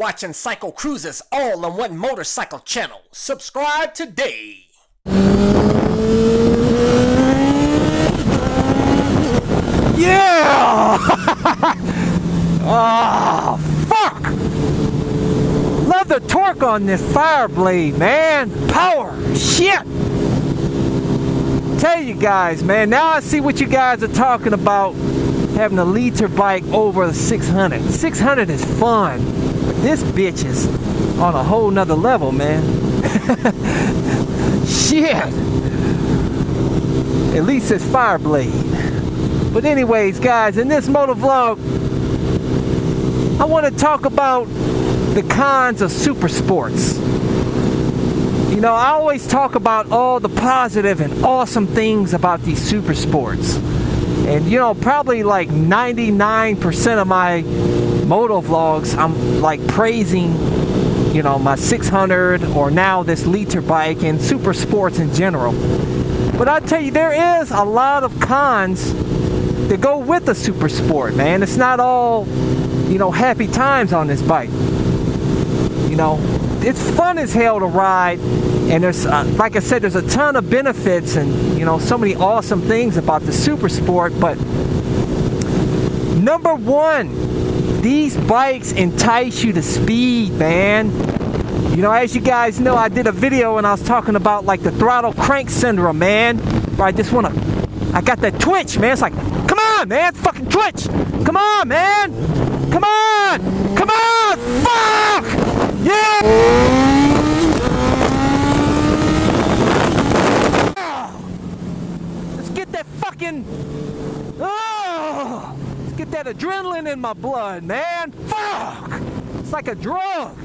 watching CycleCruza's all-in-one motorcycle channel. Subscribe today. Yeah! Oh, fuck! Love the torque on this fire blade, man. Power. Shit! Tell you guys, man, now I see what you guys are talking about. Having a liter bike over the 600. 600 is fun. But this bitch is on a whole nother level, man. Shit! At least it's fire blade. But anyways, guys, in this motovlog, I want to talk about the cons of Supersports. You know, I always talk about all the positive and awesome things about these Supersports. And, you know, probably like 99% of my motovlogs, I'm like praising, you know, my 600 or now this liter bike and Supersports in general. But I tell you, there is a lot of cons that go with the Supersport, man. It's not all, you know, happy times on this bike. You know, it's fun as hell to ride, and there's, like I said, there's a ton of benefits and, you know, so many awesome things about the Supersport. But number one, these bikes entice you to speed, man. You know, as you guys know, I did a video and I was talking about like the throttle crank syndrome, man. Where I just want to, I got that twitch, man. It's like, come on, man, fucking twitch. Come on, man. Come on. Come on. Fuck. Yeah. Let's get that fucking, let's get that adrenaline in my blood, man. Fuck. It's like a drug.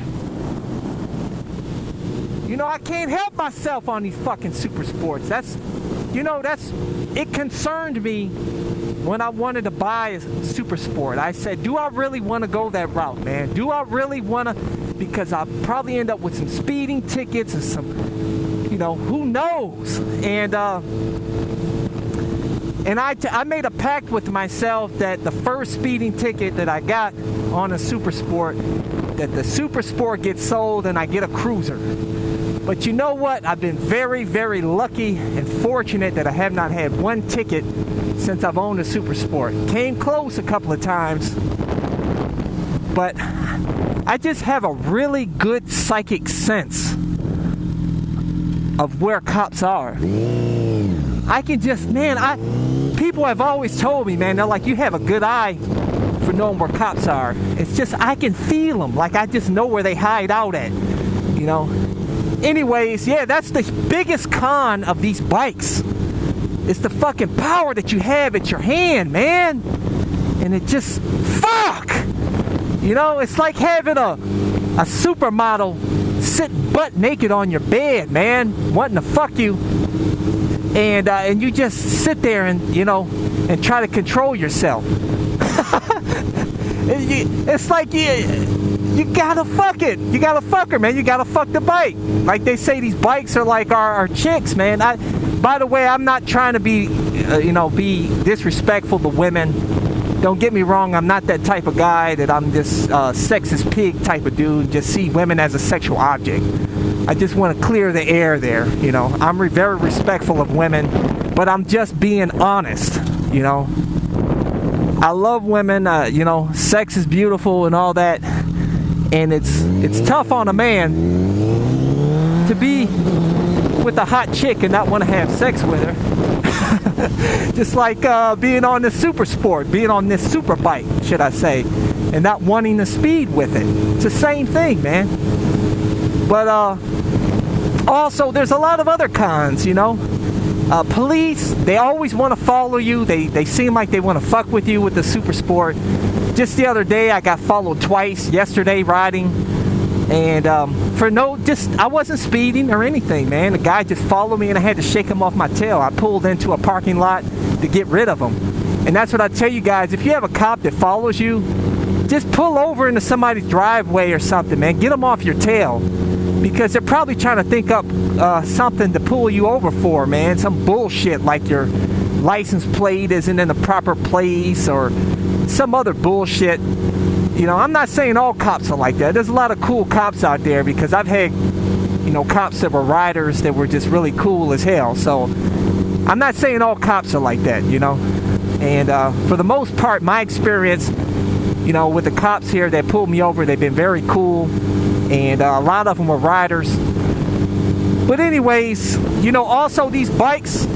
You know, I can't help myself on these fucking Supersports. That's, you know, it concerned me when I wanted to buy a Supersport. I said, do I really want to go that route, man? Do I really want to? Because I'll probably end up with some speeding tickets and some, you know, who knows? And I made a pact with myself that the first speeding ticket that I got on a Supersport, that the Supersport gets sold and I get a cruiser. But you know what? I've been very, very lucky and fortunate that I have not had one ticket since I've owned a Supersport. Came close a couple of times, but I just have a really good psychic sense of where cops are. I can just, man, people have always told me, man, they're like, you have a good eye for knowing where cops are. It's just, I can feel them. Like, I just know where they hide out at, you know? Anyways, yeah, that's the biggest con of these bikes. It's the fucking power that you have at your hand, man. And it just, fuck! You know, it's like having a supermodel sit butt naked on your bed, man, wanting to fuck you. And you just sit there and, you know, and try to control yourself. It's like you gotta fuck it. You gotta fuck her, man. You gotta fuck the bike. Like they say, these bikes are like our chicks, man. By the way, I'm not trying to be, you know, be disrespectful to women. Don't get me wrong. I'm not that type of guy that I'm this sexist pig type of dude. Just see women as a sexual object. I just want to clear the air there. You know, I'm very respectful of women, but I'm just being honest. You know, I love women. You know, sex is beautiful and all that. And it's tough on a man to be with a hot chick and not want to have sex with her. Just like being on this Supersport, being on this super bike, should I say, and not wanting to speed with it. It's the same thing, man. But also, there's a lot of other cons, you know. Police, they always want to follow you. They seem like they want to fuck with you with the Supersport. Just the other day, I got followed twice. Yesterday, riding, and I wasn't speeding or anything, man. The guy just followed me, and I had to shake him off my tail. I pulled into a parking lot to get rid of him, and that's what I tell you guys. If you have a cop that follows you, just pull over into somebody's driveway or something, man. Get them off your tail, because they're probably trying to think up something to pull you over for, man. Some bullshit like your license plate isn't in the proper place or some other bullshit. you know, I'm not saying all cops are like that. There's a lot of cool cops out there, because I've had, you know, cops that were riders that were just really cool as hell. So I'm not saying all cops are like that, you know. And for the most part, my experience, you know, with the cops here that pulled me over, they've been very cool, and a lot of them were riders. But anyways, you know, also these bikes,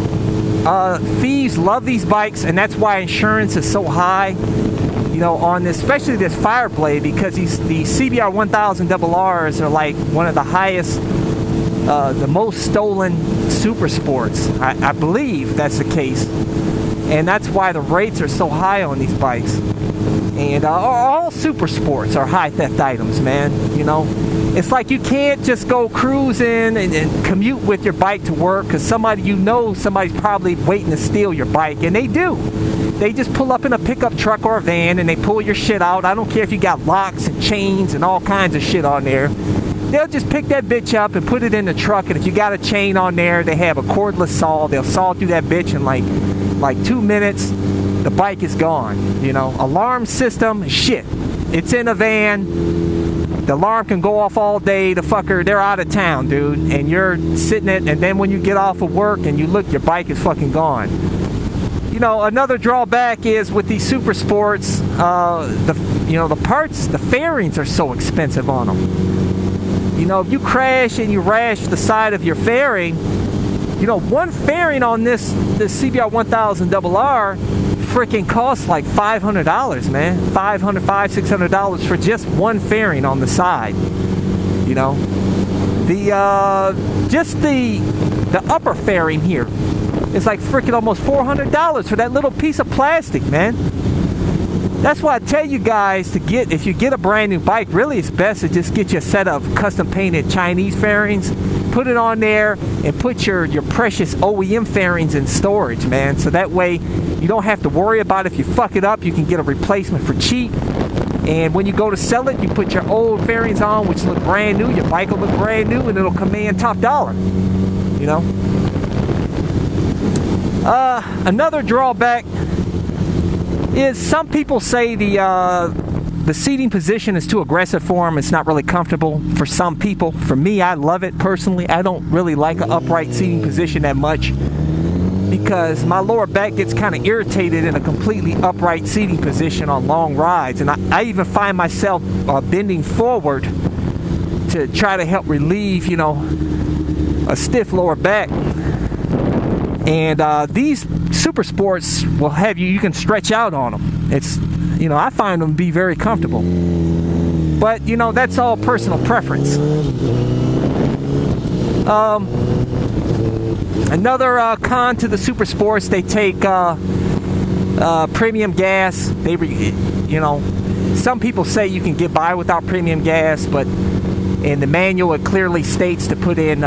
thieves love these bikes, and that's why insurance is so high, you know, on this, especially this Fireblade, because the CBR 1000 RRs are like one of the highest, the most stolen Supersports. I believe that's the case, and that's why the rates are so high on these bikes. And all Supersports are high theft items, man. You know, it's like you can't just go cruising and commute with your bike to work, because somebody's probably waiting to steal your bike, and they do. They just pull up in a pickup truck or a van and they pull your shit out. I don't care if you got locks and chains and all kinds of shit on there. They'll just pick that bitch up and put it in the truck, and if you got a chain on there, they have a cordless saw. They'll saw through that bitch in like 2 minutes. The bike is gone. You know, alarm system, shit. It's in a van. The alarm can go off all day. The fucker, they're out of town, dude. And you're sitting it, and then when you get off of work and you look, your bike is fucking gone. You know, another drawback is with these Supersports, the parts, the fairings are so expensive on them. You know, if you crash and you rash the side of your fairing, you know, one fairing on this CBR 1000 RR freaking costs like $500, man. $600 for just one fairing on the side. You know, the upper fairing here is like freaking almost $400 for that little piece of plastic, man. That's why I tell you guys if you get a brand new bike, really it's best to just get you a set of custom painted Chinese fairings, put it on there, and put your precious OEM fairings in storage, man. So that way you don't have to worry about if you fuck it up, you can get a replacement for cheap. And when you go to sell it, you put your old fairings on, which look brand new. Your bike will look brand new, and it'll command top dollar, you know. Another drawback is some people say the seating position is too aggressive for them. It's not really comfortable for some people. For me, I love it personally. I don't really like an upright seating position that much, because my lower back gets kind of irritated in a completely upright seating position on long rides. And I even find myself bending forward to try to help relieve, you know, a stiff lower back. And these Supersports will have you can stretch out on them. It's, you know, I find them to be very comfortable. But, you know, that's all personal preference. Another con to the Supersports, they take premium gas. You know, some people say you can get by without premium gas, but in the manual it clearly states to put in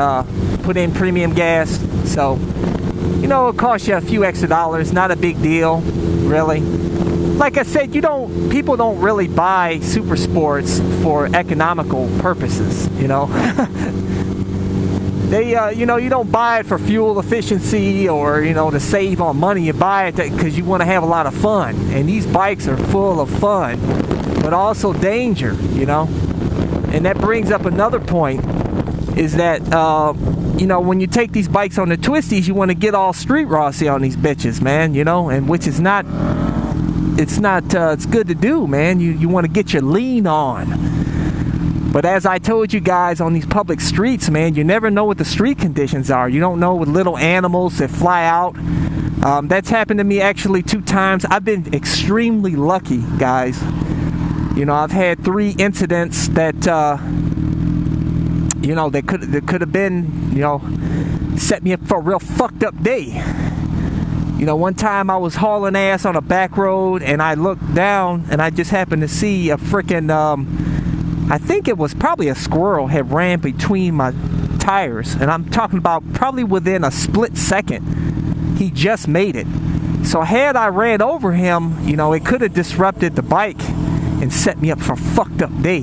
premium gas. So, you know, it costs you a few extra dollars. Not a big deal, really. Like I said, people don't really buy Supersports for economical purposes, you know. You know, you don't buy it for fuel efficiency or, you know, to save on money. You buy it because you want to have a lot of fun. And these bikes are full of fun, but also danger, you know. And that brings up another point, is that, you know, when you take these bikes on the twisties, you want to get all street Rossi on these bitches, man, you know, and which is not, it's good to do, man. You want to get your lean on. But as I told you guys, on these public streets, man, you never know what the street conditions are. You don't know with little animals that fly out. That's happened to me actually 2 times. I've been extremely lucky, guys. You know, I've had 3 incidents that, you know, that could have been, you know, set me up for a real fucked up day. You know, one time I was hauling ass on a back road, and I looked down, and I just happened to see a freaking, I think it was probably a squirrel had ran between my tires. And I'm talking about probably within a split second. He just made it. So had I ran over him, you know, it could have disrupted the bike and set me up for a fucked up day.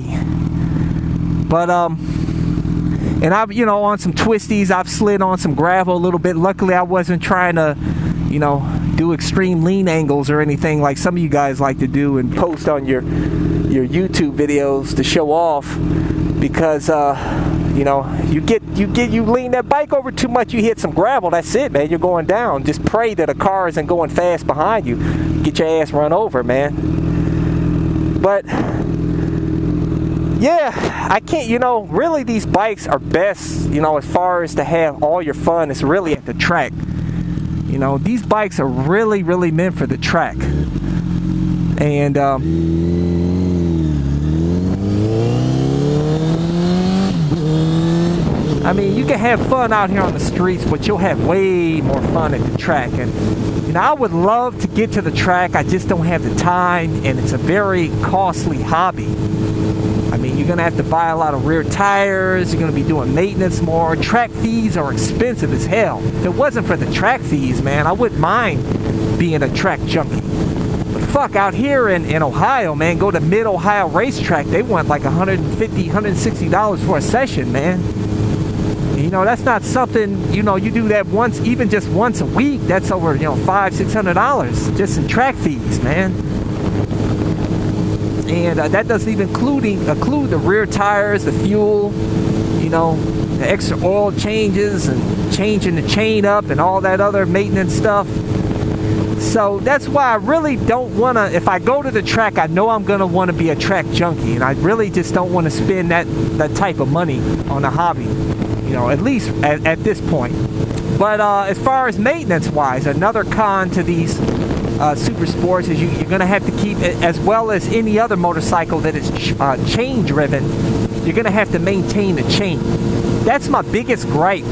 But, and I've, you know, on some twisties, I've slid on some gravel a little bit. Luckily, I wasn't trying to, you know, do extreme lean angles or anything like some of you guys like to do and post on your YouTube videos to show off, because you know, you lean that bike over too much, you hit some gravel, that's it, man, you're going down. Just pray that a car isn't going fast behind you, get your ass run over, man. But yeah, I can't, you know, really these bikes are best, you know, as far as to have all your fun, it's really at the track. You know, these bikes are really, really meant for the track. And I mean, you can have fun out here on the streets, but you'll have way more fun at the track. And, you know, I would love to get to the track. I just don't have the time, and it's a very costly hobby. I mean, you're going to have to buy a lot of rear tires. You're going to be doing maintenance more. Track fees are expensive as hell. If it wasn't for the track fees, man, I wouldn't mind being a track junkie. But fuck, out here in Ohio, man, go to Mid-Ohio Racetrack. They want like $150, $160 for a session, man. You know, that's not something, you know, you do that once, even just once a week, that's over, you know, $500, $600 just in track fees, man. And that doesn't even include the rear tires, the fuel, you know, the extra oil changes and changing the chain up and all that other maintenance stuff. So that's why I really don't want to, if I go to the track, I know I'm going to want to be a track junkie, and I really just don't want to spend that type of money on a hobby. You know, at least at this point. But as far as maintenance wise, another con to these super sports is you're going to have to keep, as well as any other motorcycle that is chain driven, you're going to have to maintain the chain. That's my biggest gripe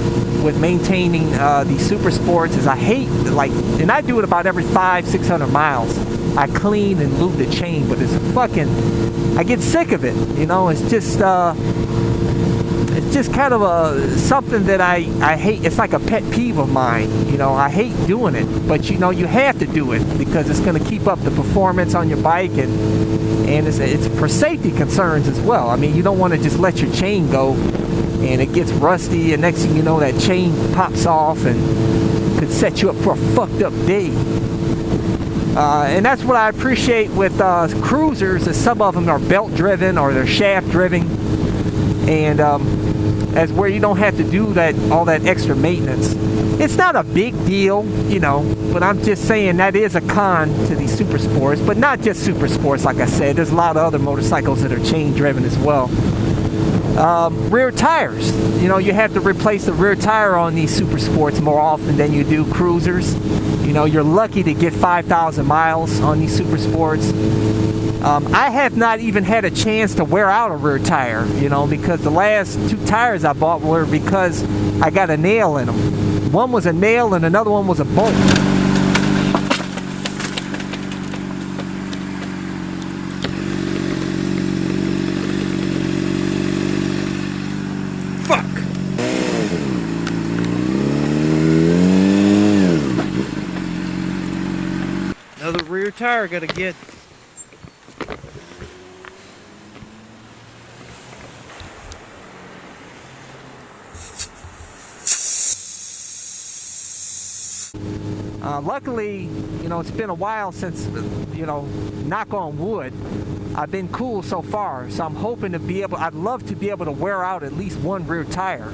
with maintaining these super sports, is I hate, like, and I do it about every 500-600 miles. I clean and lube the chain, but it's fucking, I get sick of it, you know. It's just kind of something that I hate. It's like a pet peeve of mine, you know. I hate doing it, but you know, you have to do it because it's going to keep up the performance on your bike, and it's for safety concerns as well. I mean, you don't want to just let your chain go and it gets rusty, and next thing you know, that chain pops off and could set you up for a fucked up day. And that's what I appreciate with cruisers, is some of them are belt driven or they're shaft driven, and as where you don't have to do all that extra maintenance. It's not a big deal, you know, but I'm just saying that is a con to these super sports, but not just super sports. Like I said, there's a lot of other motorcycles that are chain driven as well. Rear tires, you know, you have to replace the rear tire on these super sports more often than you do cruisers. You know, you're lucky to get 5,000 miles on these super sports. I have not even had a chance to wear out a rear tire, you know, because the last 2 tires I bought were because I got a nail in them. One was a nail and another one was a bolt. Another rear tire gotta get. Luckily, you know, it's been a while since, you know, knock on wood, I've been cool so far. So I'm hoping to be able, I'd love to be able to wear out at least one rear tire.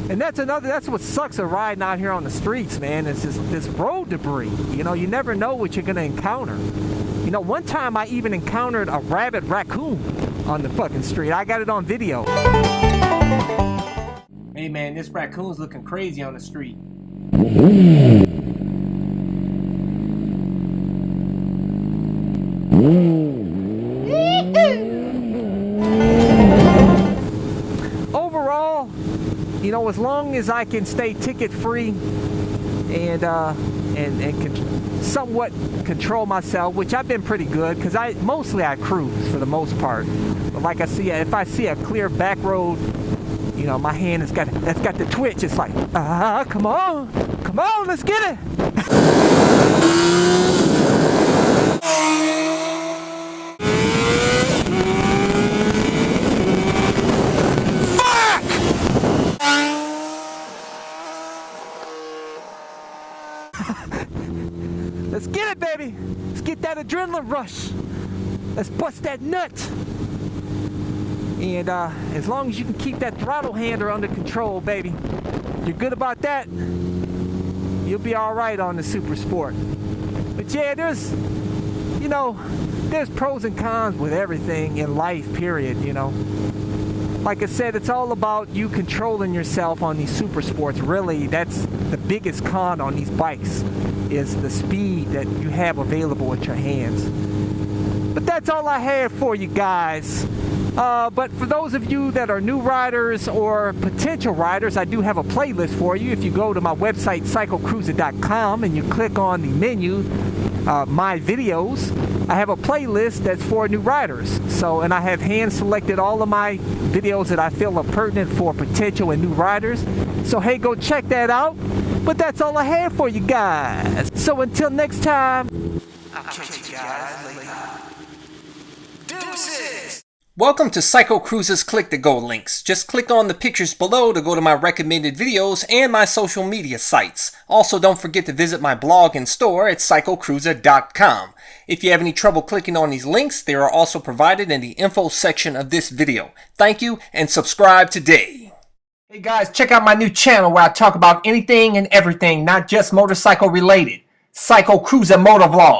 And that's what sucks of riding out here on the streets, man. It's just this road debris. You know, you never know what you're gonna encounter. You know, one time I even encountered a rabid raccoon on the fucking street. I got it on video. Hey man, this raccoon's looking crazy on the street. Overall, you know, as long as I can stay ticket free and can somewhat control myself, which I've been pretty good, because mostly I cruise for the most part. But like if I see a clear back road, you know, my hand has got the twitch. It's like, come on, let's get it. baby. Let's get that adrenaline rush. Let's bust that nut. And as long as you can keep that throttle handle under control, baby, you're good about that, you'll be all right on the SuperSport. But yeah, there's pros and cons with everything in life, period, Like I said, it's all about you controlling yourself on these SuperSports. Really, that's the biggest con on these bikes, is the speed that you have available at your hands. But that's all I have for you guys. But for those of you that are new riders or potential riders, I do have a playlist for you. If you go to my website, CycleCruza.com, and you click on the menu, My Videos, I have a playlist that's for new riders. And I have hand-selected all of my videos that I feel are pertinent for potential and new riders. So, hey, go check that out. But that's all I have for you guys. So until next time, I'll catch you guys later. Deuces! Welcome to CycleCruza's Click to Go links. Just click on the pictures below to go to my recommended videos and my social media sites. Also, don't forget to visit my blog and store at CycleCruza.com. If you have any trouble clicking on these links, they are also provided in the info section of this video. Thank you and subscribe today. Hey guys, check out my new channel where I talk about anything and everything, not just motorcycle related. CycleCruza Motovlog.